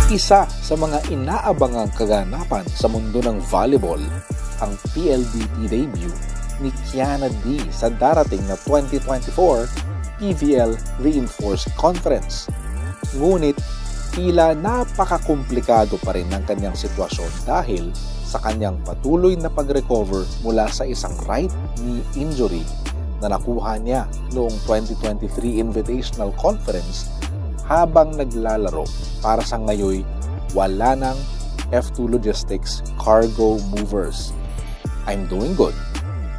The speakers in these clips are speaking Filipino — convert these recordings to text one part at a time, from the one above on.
Isa sa mga inaabangang kaganapan sa mundo ng volleyball, ang PLDT debut ni Kiana D sa darating na 2024 PVL Reinforced Conference. Ngunit tila napakakomplikado pa rin ng kanyang sitwasyon dahil sa kanyang patuloy na pag-recover mula sa isang right knee injury na nakuha niya noong 2023 Invitational Conference habang naglalaro para sa ngayoy wala ng F2 Logistics Cargo Movers. I'm doing good.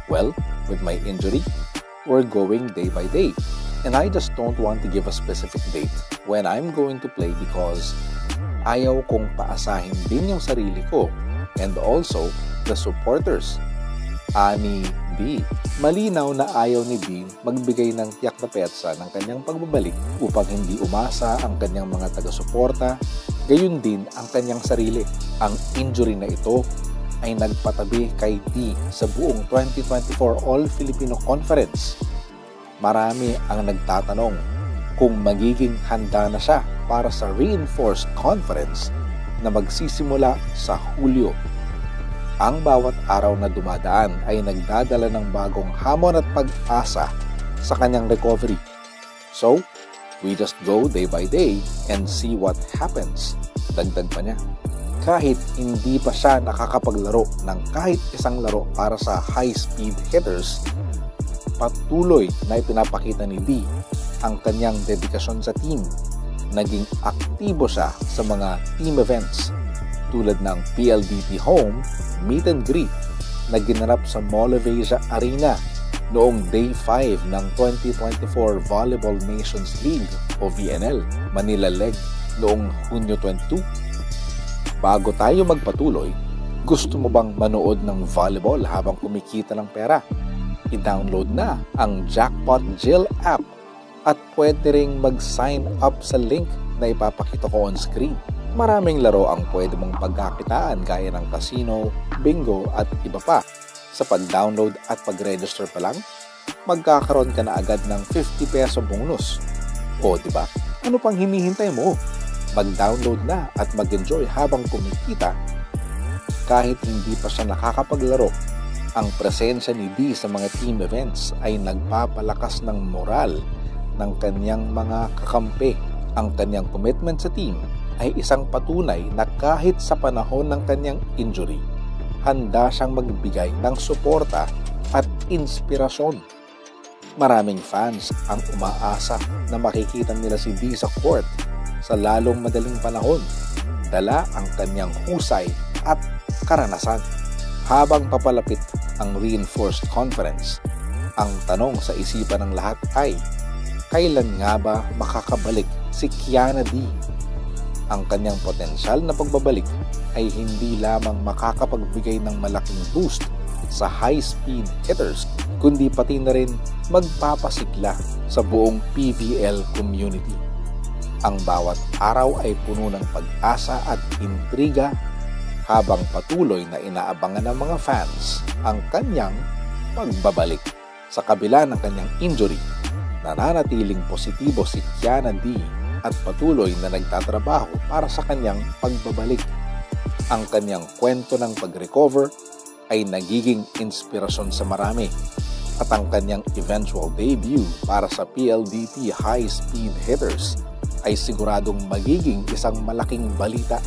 Well, with my injury, we're going day by day. And I just don't want to give a specific date when I'm going to play because ayaw kong paasahin din yung sarili ko and also the supporters. Ani D, malinaw na ayaw ni D magbigay ng tiyak na petsa ng kanyang pagbabalik upang hindi umasa ang kanyang mga taga-suporta, gayon din ang kanyang sarili. Ang injury na ito ay nagpatabi kay D sa buong 2024 All-Filipino Conference. Marami ang nagtatanong kung magiging handa na siya para sa Reinforced Conference na magsisimula sa Hulyo. Ang bawat araw na dumadaan ay nagdadala ng bagong hamon at pag-asa sa kanyang recovery. So, we just go day by day and see what happens. Dagdag pa niya. Kahit hindi pa siya nakakapaglaro ng kahit isang laro para sa high-speed hitters, patuloy na ipinapakita ni D ang kanyang dedikasyon sa team. Naging aktibo siya sa mga team events tulad ng PLDT Home Meet and Greet na ginanap sa Mall of Asia Arena noong Day 5 ng 2024 Volleyball Nations League o VNL Manila Leg noong Hunyo 22. Bago tayo magpatuloy, gusto mo bang manood ng volleyball habang kumikita ng pera? I-download na ang Jackpot Jill app at pwede ring mag-sign up sa link na ipapakita ko on screen. Maraming laro ang pwede mong pagkakitaan gaya ng casino, bingo at iba pa. Sa pag-download at pag-register pa lang, magkakaroon ka na agad ng 50 peso bonus. O diba? Ano pang hinihintay mo? Mag-download na at mag-enjoy habang kumikita. Kahit hindi pa siya nakakapaglaro, ang presensya ni D sa mga team events ay nagpapalakas ng moral ng kanyang mga kakampi. Ang kanyang commitment sa team ay isang patunay na kahit sa panahon ng kanyang injury, handa siyang magbigay ng suporta at inspirasyon. Maraming fans ang umaasa na makikita nila si D sa court sa lalong madaling panahon, dala ang kanyang husay at karanasan. Habang papalapit ang Reinforced Conference, ang tanong sa isipan ng lahat ay, kailan nga ba makakabalik si Kiana D? Ang kanyang potensyal na pagbabalik ay hindi lamang makakapagbigay ng malaking boost sa high-speed hitters, kundi pati na rin magpapasigla sa buong PVL community. Ang bawat araw ay puno ng pag-asa at intriga habang patuloy na inaabangan ng mga fans ang kanyang pagbabalik. Sa kabila ng kanyang injury, nananatiling positibo si Kiana D at patuloy na nagtatrabaho para sa kanyang pagbabalik. Ang kanyang kwento ng pag-recover ay nagiging inspirasyon sa marami at ang kanyang eventual debut para sa PLDT High Speed Hitters ay siguradong magiging isang malaking balita